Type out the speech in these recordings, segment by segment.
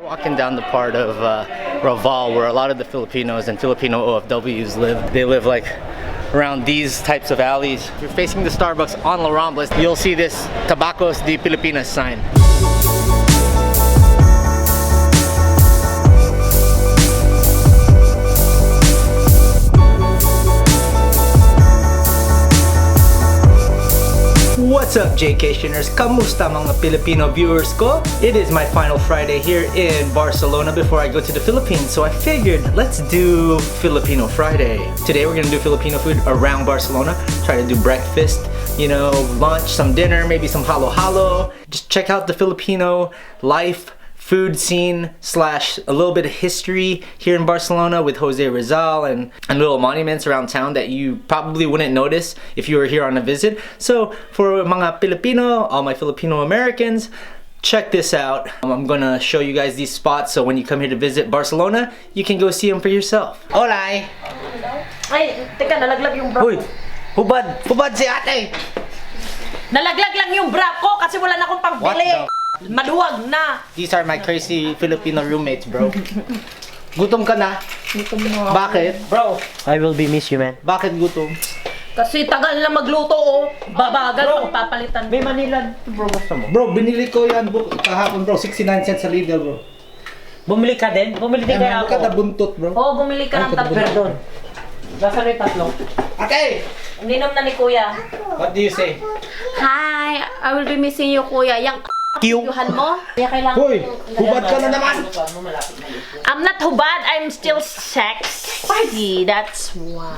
Walking down the part of Rizal where a lot of the Filipinos and Filipino OFWs live. They live like around these types of alleys. If you're facing the Starbucks on La Rambla, you'll see this TABACOS de Filipinas sign. What's up, JKtioners? Kamusta mga Filipino viewers ko? It is my final Friday here in Barcelona before I go to the Philippines, so I figured let's do Filipino Friday. Today we're gonna do Filipino food around Barcelona. Try to do breakfast, you know, lunch, some dinner, maybe some halo-halo. Just check out the Filipino life, food scene slash a little bit of history here in Barcelona with Jose Rizal and little monuments around town that you probably wouldn't notice if you were here on a visit. So for mga Filipino, all my Filipino Americans, check this out. I'm gonna show you guys these spots so when you come here to visit Barcelona, you can go see them for yourself. Hola! Ay, teka, nalaglag yung bra. Uy! Hubad! Hubad si ate! Nalaglag lang yung bra ko kasi wala na akong pangbili. Maluwag na. These are my crazy Filipino roommates, bro. Gutom ka na? Gutom na. Bakit? Bro, I will be miss you, man. bakit gutom? Kasi tagal na magluto, oh. Babagal, magpapalitan. May Manila, bro, gusto mo? Bro, binili ko yan kahapon, bro. 69 cents sa Lidl, bro. Bumili ka din? Bumili din kaya Look at the ako. buntot, bro. Oo, bumili ka ng tatlo. Perdon. Nasaan yung tatlo? Ate! Ninom na ni Kuya. What do you say? Hi, I will be missing you, Kuya. Yang yuhan mo? Kaya kailangan. Hoy! Hubad ka na naman! I'm not hubad, I'm still sexy. That's why.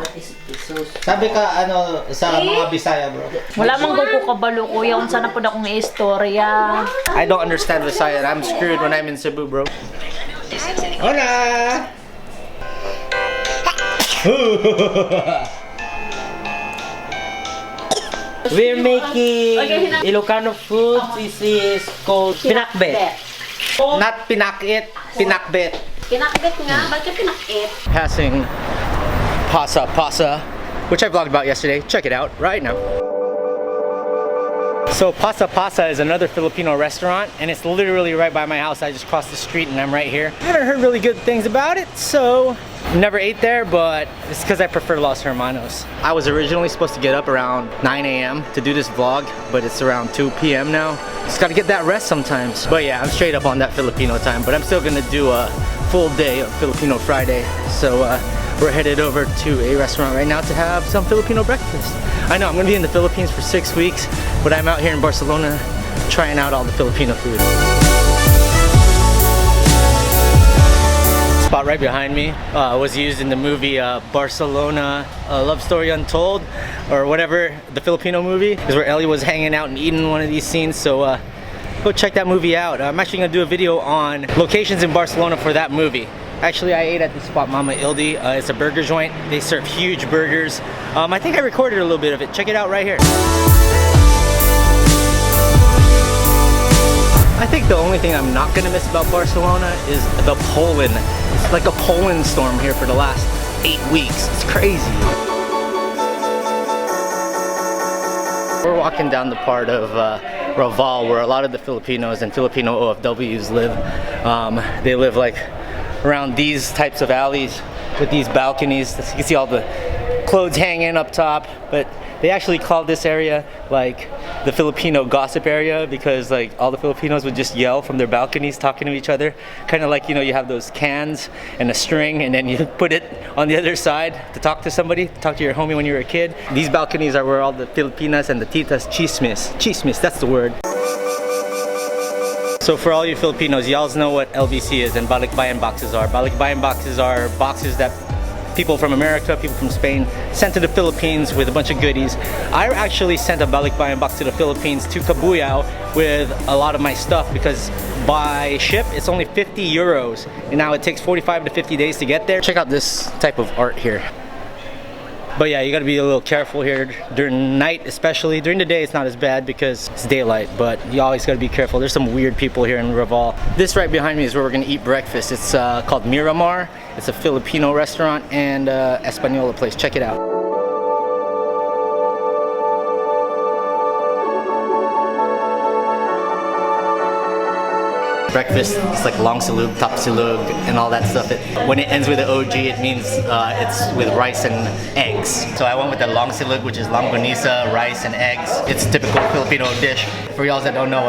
Sabi ka, ano, sa mga Bisaya, bro. Wala mang ko kabalo, Kuya. Unsa na po akong istorya. I don't understand Visayas. I'm screwed when I'm in Cebu, bro. Hola! We're making Ilocano food. This is called PINAKBET. Not pinakit, pinakbet. Pinakbet nga? Bakit pinakit? Passing Pasa, which I vlogged about yesterday. Check it out right now. So Pasa is another Filipino restaurant, and it's literally right by my house. I just crossed the street and I'm right here. I haven't heard really good things about it, so never ate there, but it's because I prefer Los Hermanos. I was originally supposed to get up around 9 a.m. to do this vlog, but it's around 2 p.m. now. Just gotta get that rest sometimes. But yeah, I'm straight up on that Filipino time, but I'm still gonna do a full day of Filipino Friday. So we're headed over to a restaurant right now to have some Filipino breakfast. I know I'm gonna be in the Philippines for 6 weeks, but I'm out here in Barcelona trying out all the Filipino food. Spot right behind me was used in the movie Barcelona Love Story Untold, or whatever, the Filipino movie. Is where Ellie was hanging out and eating one of these scenes, so go check that movie out. I'm actually gonna do a video on locations in Barcelona for that movie. Actually, I ate at this spot, Mama Ildi. It's a burger joint. They serve huge burgers. I think I recorded a little bit of it. Check it out right here. I think the only thing I'm not gonna miss about Barcelona is the pollen. It's like a pollen storm here for the last 8 weeks. It's crazy. We're walking down the part of Rizal where a lot of the Filipinos and Filipino OFWs live. They live like around these types of alleys with these balconies. You can see all the clothes hanging up top, but they actually call this area like the Filipino gossip area because like all the Filipinos would just yell from their balconies talking to each other. Kind of like, you know, you have those cans and a string and then you put it on the other side to talk to somebody, talk to your homie when you were a kid. These balconies are where all the Filipinas and the titas chismis, that's the word. So for all you Filipinos, y'all know what LBC is and balikbayan boxes are. Balikbayan boxes are boxes that people from America, people from Spain sent to the Philippines with a bunch of goodies. I actually sent a balikbayan box to the Philippines to Cabuyao with a lot of my stuff because by ship it's only 50 euros and now it takes 45 to 50 days to get there. Check out this type of art here. But yeah, you gotta be a little careful here during night, especially. During the day it's not as bad because it's daylight, but you always gotta be careful. There's some weird people here in Rizal. This right behind me is where we're gonna eat breakfast. It's called MYRAMAR. It's a Filipino restaurant and Española place. Check it out. Breakfast, it's like long silog, top silog, and all that stuff. When it ends with an OG, it means it's with rice and eggs. So I went with the long silog, which is longanisa, rice, and eggs. It's a typical Filipino dish. For y'all that don't know,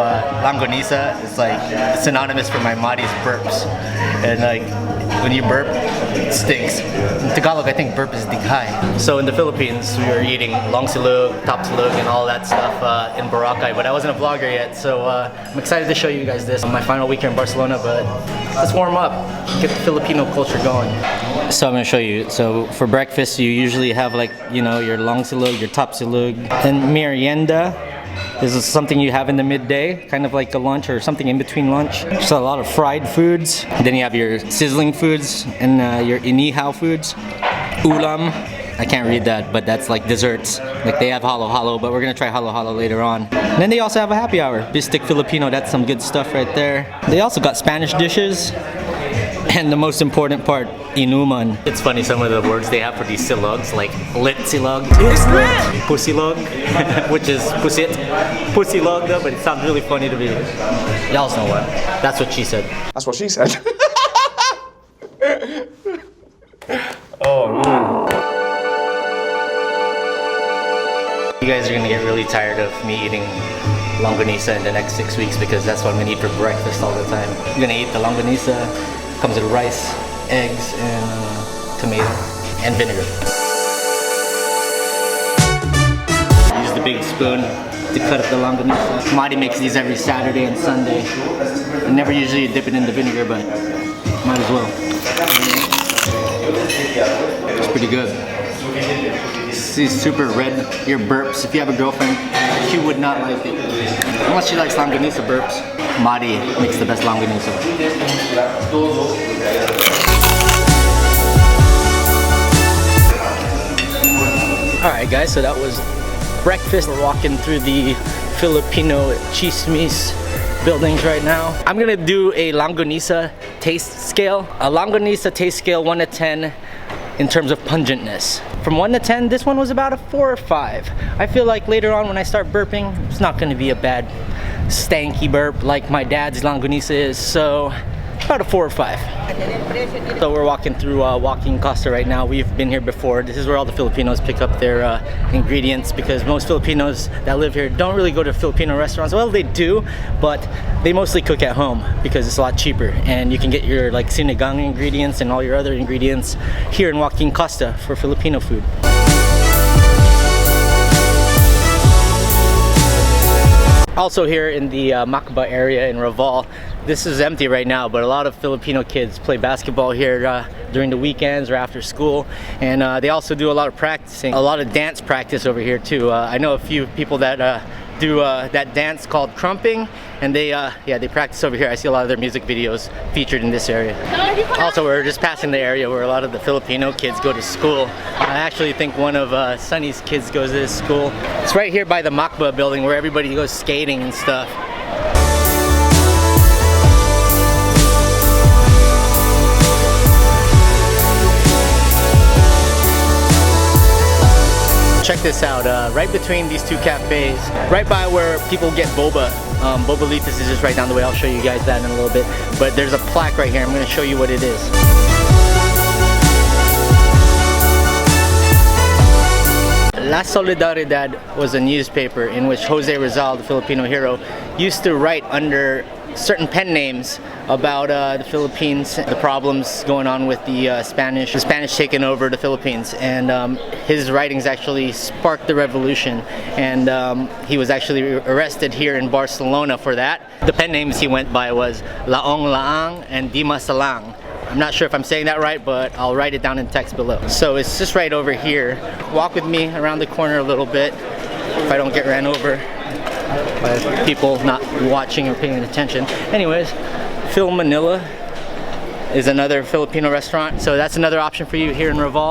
longanisa is like synonymous for my Mari's burps. And like, when you burp, it stinks. In Tagalog, I think burp is dighay. So in the Philippines, we were eating long silog, top silog, and all that stuff in Boracay, but I wasn't a vlogger yet, so I'm excited to show you guys this on my final week here in Barcelona, but let's warm up, get the Filipino culture going. So I'm gonna show you. So for breakfast, you usually have like, you know, your long silog, your top silog, and merienda. This is something you have in the midday, kind of like a lunch or something in between lunch. So a lot of fried foods. Then you have your sizzling foods and your inihaw foods. Ulam. I can't read that, but that's like desserts. Like they have halo-halo, but we're gonna try halo-halo later on. And then they also have a happy hour. Bistic Filipino, that's some good stuff right there. They also got Spanish dishes. And the most important part, inuman. It's funny, some of the words they have for these silogs, like lit silog, pusilog, which is pusit, pusilog, but it sounds really funny to me. Y'all know what? That's what she said. That's what she said. Oh, man. You guys are gonna get really tired of me eating longanisa in the next 6 weeks because that's what I'm gonna eat for breakfast all the time. I'm gonna eat the longanisa. Comes with rice, eggs, and tomato, and vinegar. Use the big spoon to cut up the longanisa. Mari makes these every Saturday and Sunday. I never usually dip it in the vinegar, but might as well. It's pretty good. She's super red. Your burps, if you have a girlfriend, she would not like it. Unless she likes longanisa burps. Mari makes the best longanisa. Alright guys, so that was breakfast. We're walking through the Filipino chismis buildings right now. I'm gonna do a longanisa taste scale. A longanisa taste scale 1 to 10 in terms of pungentness. From 1 to 10, this one was about a 4 or 5. I feel like later on when I start burping, it's not gonna be a bad stanky burp like my dad's longanisa is, so about a 4 or 5. So we're walking through Walking Costa right now. We've been here before. This is where all the Filipinos pick up their ingredients because most Filipinos that live here don't really go to Filipino restaurants. Well, they do, but they mostly cook at home because it's a lot cheaper and you can get your like sinigang ingredients and all your other ingredients here in Walking Costa for Filipino food. Also here in the Macba area in Rizal, this is empty right now, but a lot of Filipino kids play basketball here during the weekends or after school, and they also do a lot of practicing, a lot of dance practice over here too. I know a few people that do that dance called crumping, and they practice over here. I see a lot of their music videos featured in this area. Also, we're just passing the area where a lot of the Filipino kids go to school. I actually think one of Sunny's kids goes to this school. It's right here by the Macba building where everybody goes skating and stuff. Check this out, right between these two cafes, right by where people get boba. Bobalitas is just right down the way. I'll show you guys that in a little bit. But there's a plaque right here. I'm going to show you what it is. La Solidaridad was a newspaper in which Jose Rizal, the Filipino hero, used to write under certain pen names about the Philippines, the problems going on with the Spanish taking over the Philippines, and his writings actually sparked the revolution, and he was actually arrested here in Barcelona for that. The pen names he went by was Laong Laang and Dima Salang. I'm not sure if I'm saying that right, but I'll write it down in text below. So it's just right over here. Walk with me around the corner a little bit if I don't get ran over by people not watching or paying attention. Anyways, Phil Manila is another Filipino restaurant, so that's another option for you here in Rizal.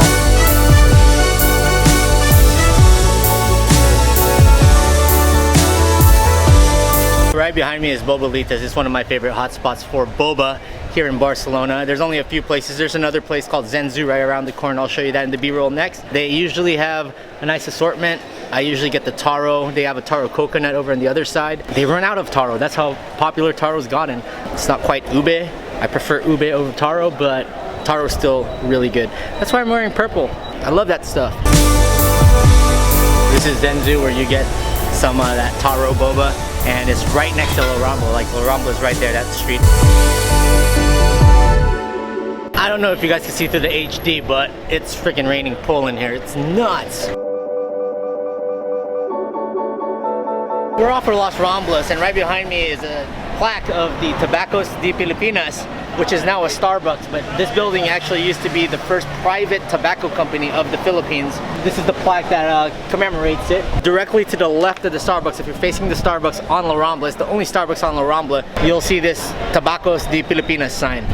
Right behind me is Bobalitas. It's one of my favorite hotspots for boba here in Barcelona. There's only a few places. There's another place called Zenzu right around the corner. I'll show you that in the B-roll next. They usually have a nice assortment. I usually get the taro. They have a taro coconut over on the other side. They run out of taro. That's how popular taro's gotten. It's not quite ube. I prefer ube over taro, but taro is still really good. That's why I'm wearing purple. I love that stuff. This is Zenzu, where you get some of that taro boba, and it's right next to La Rambla. Like La Rambla is right there, that street. I don't know if you guys can see through the HD, but it's freaking raining pull in here. It's nuts. We're off for Las Ramblas, and right behind me is a plaque of the TABACOS de Filipinas, which is now a Starbucks, but this building actually used to be the first private tobacco company of the Philippines. This is the plaque that commemorates it. Directly to the left of the Starbucks, if you're facing the Starbucks on La Rambla, it's the only Starbucks on La Rambla, you'll see this TABACOS de Filipinas sign.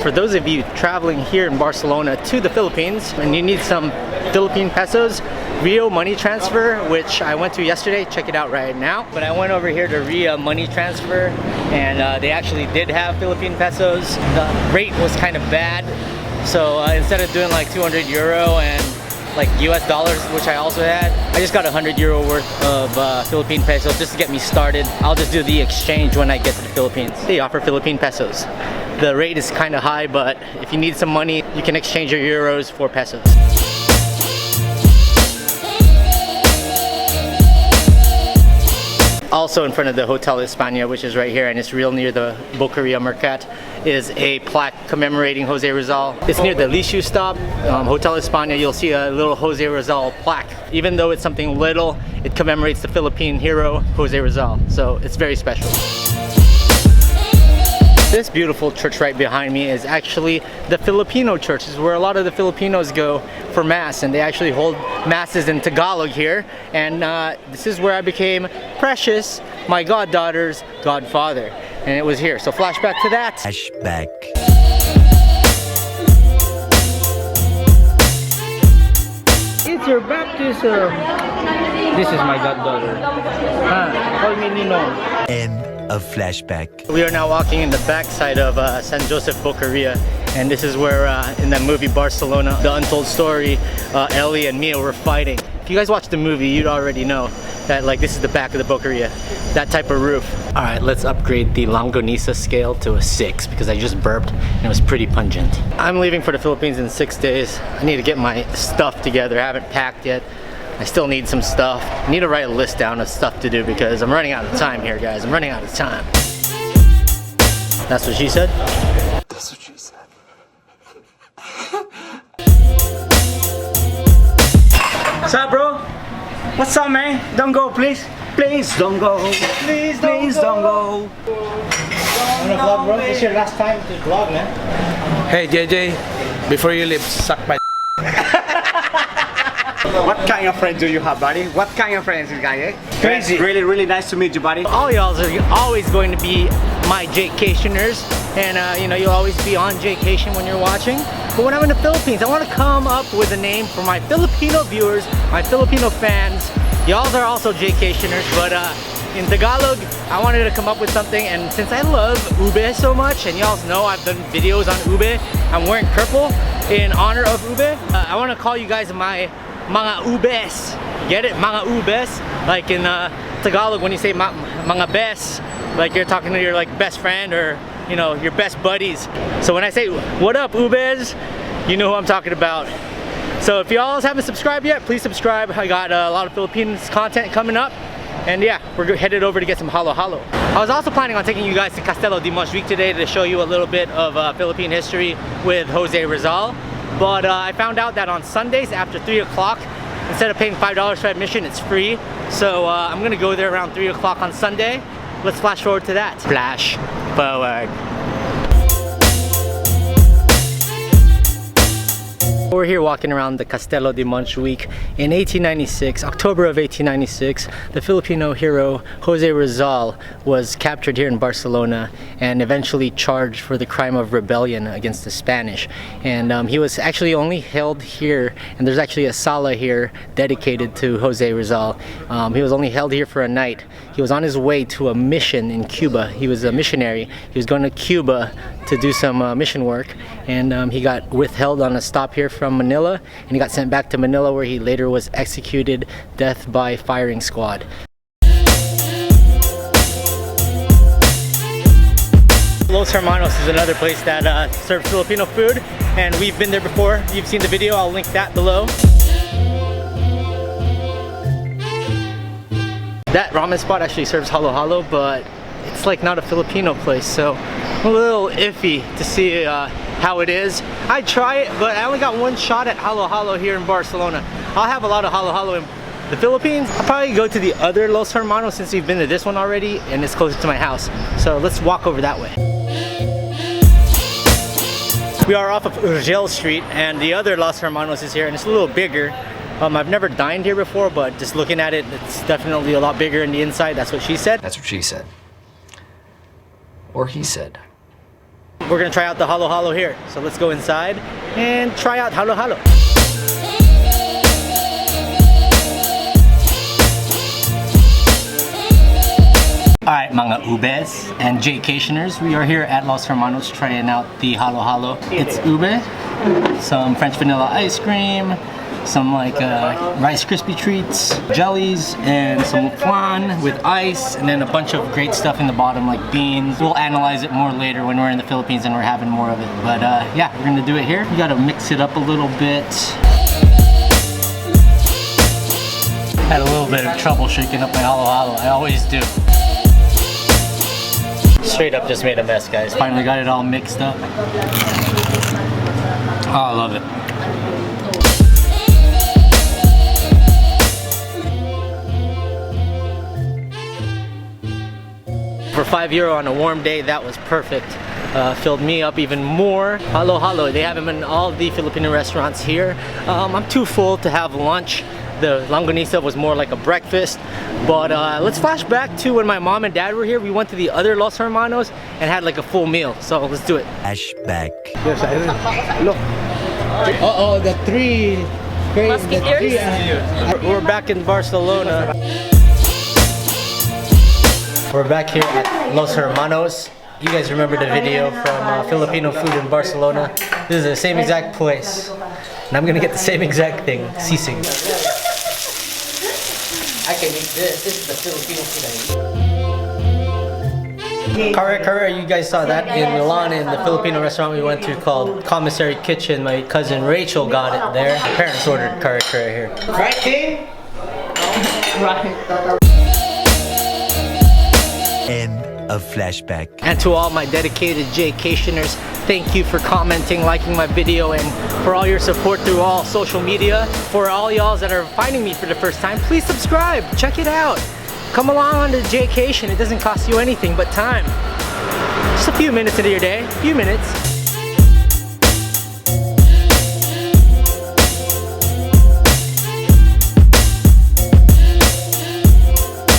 For those of you traveling here in Barcelona to the Philippines and you need some Philippine pesos, Rio Money Transfer, which I went to yesterday, check it out right now. But I went over here to Rio Money Transfer, and they actually did have Philippine pesos. The rate was kind of bad, so instead of doing like 200 euro and like US dollars, which I also had, I just got 100 euro worth of Philippine pesos just to get me started. I'll just do the exchange when I get to the Philippines. They offer Philippine pesos. The rate is kind of high, but if you need some money, you can exchange your euros for pesos. Also in front of the Hotel ESPANA, which is right here, and it's real near the BOQUERIA Mercat, is a plaque commemorating Jose Rizal. It's near the Lishu stop, Hotel ESPANA. You'll see a little Jose Rizal plaque. Even though it's something little, it commemorates the Philippine hero, Jose Rizal. So it's very special. This beautiful church right behind me is actually the Filipino church. It's where a lot of the Filipinos go for mass, and they actually hold masses in Tagalog here. And this is where I became Precious, my goddaughter's godfather. And it was here. So flashback to that. Flashback. It's your baptism. This is my goddaughter. Call me Ninong. End of flashback. We are now walking in the backside of San Josep BOQUERIA, and this is where in that movie Barcelona, the Untold story, Ellie and Mia were fighting. If you guys watch the movie, you'd already know that like this is the back of the BOQUERIA, that type of roof. All right, let's upgrade the Longanisa scale to a 6 because I just burped and it was pretty pungent. I'm leaving for the Philippines in 6 days. I need to get my stuff together. I haven't packed yet. I still need some stuff. I need to write a list down of stuff to do because I'm running out of time here, guys. I'm running out of time. That's what she said? That's what she said. What's up, bro? What's up, man? Don't go, please. Please don't go. Please don't go. Wanna vlog, bro? It's your last time to vlog, man. Hey, JJ, before you leave, suck my What kind of friends do you have, buddy? What kind of friends, guy? Crazy. Really, really nice to meet you, buddy. All y'all are always going to be my Jaycationers, and you know, you'll always be on Jaycation when you're watching. But when I'm in the Philippines, I want to come up with a name for my Filipino viewers, my Filipino fans. Y'all are also Jaycationers, but in Tagalog, I wanted to come up with something, and since I love ube so much, and y'all know I've done videos on ube, I'm wearing purple in honor of ube. I want to call you guys my mga ubes. Get it? Mga ubes. Like in Tagalog, when you say mga bes, like you're talking to your like best friend or you know your best buddies. So when I say what up ubes, you know who I'm talking about. So if y'all haven't subscribed yet, please subscribe. I got a lot of Philippines content coming up. And yeah, we're headed over to get some halo halo. I was also planning on taking you guys to Castelo de Montjuic today to show you a little bit of Philippine history with Jose Rizal. But I found out that on Sundays after 3 o'clock, instead of paying $5 for admission, it's free. So I'm gonna go there around 3 o'clock on Sunday. Let's flash forward to that. Flash forward. We're here walking around the Castelo de Montjuic. In 1896, October of 1896, the Filipino hero Jose Rizal was captured here in Barcelona and eventually charged for the crime of rebellion against the Spanish. And he was actually only held here, and there's actually a sala here dedicated to Jose Rizal. He was only held here for a night. He was on his way to a mission in Cuba. He was a missionary. He was going to Cuba to do some mission work, and he got withheld on a stop here from Manila, and he got sent back to Manila, where he later was executed, death by firing squad. Los Hermanos is another place that serves Filipino food, and we've been there before. You've seen the video, I'll link that below. That ramen spot actually serves halo-halo, but it's like not a Filipino place, so I'm a little iffy to see how it is. I'd try it, but I only got one shot at halo-halo here in Barcelona. I'll have a lot of halo-halo in the Philippines. I'll probably go to the other Los Hermanos since we've been to this one already and it's closer to my house. So let's walk over that way. We are off of Rizal Street and the other Los Hermanos is here and it's a little bigger. I've never dined here before, but just looking at it, it's definitely a lot bigger in the inside. That's what she said. That's what she said. Or he said. We're gonna try out the halo-halo here. So let's go inside and try out halo-halo. Alright mga ubes and Jaycationers, we are here at Los Hermanos trying out the halo-halo. It's ube, some French vanilla ice cream, some like Rice Krispie treats, jellies, and some flan with ice, and then a bunch of great stuff in the bottom like beans. We'll analyze it more later when we're in the Philippines and we're having more of it. But yeah, we're gonna do it here. You gotta mix it up a little bit. Had a little bit of trouble shaking up my halo-halo. I always do. Straight up just made a mess, guys. Finally got it all mixed up. Oh, I love it. For €5 on a warm day, that was perfect. Filled me up even more. Halo-halo, they have them in all the Filipino restaurants here. I'm too full to have lunch. The Longanisa was more like a breakfast. But let's flash back to when my mom and dad were here. We went to the other Los Hermanos and had like a full meal. So let's do it. Flashback. Look. Uh-oh, the three. We're back in Barcelona. We're back here at Los Hermanos. You guys remember the video from Filipino Food in Barcelona? This is the same exact place. And I'm gonna get the same exact thing, sisig. I can eat this. This is the Filipino food I eat. Kare, you guys saw that in Milan in the Filipino restaurant we went to called Commissary Kitchen. My cousin Rachel got it there. My parents ordered kare here. Right, King? Right. End of flashback. And to all my dedicated Jaycationers, thank you for commenting, liking my video, and for all your support through all social media. For all y'all that are finding me for the first time, please subscribe, check it out. Come along on to Jaycation, it doesn't cost you anything but time. Just a few minutes into your day, a few minutes.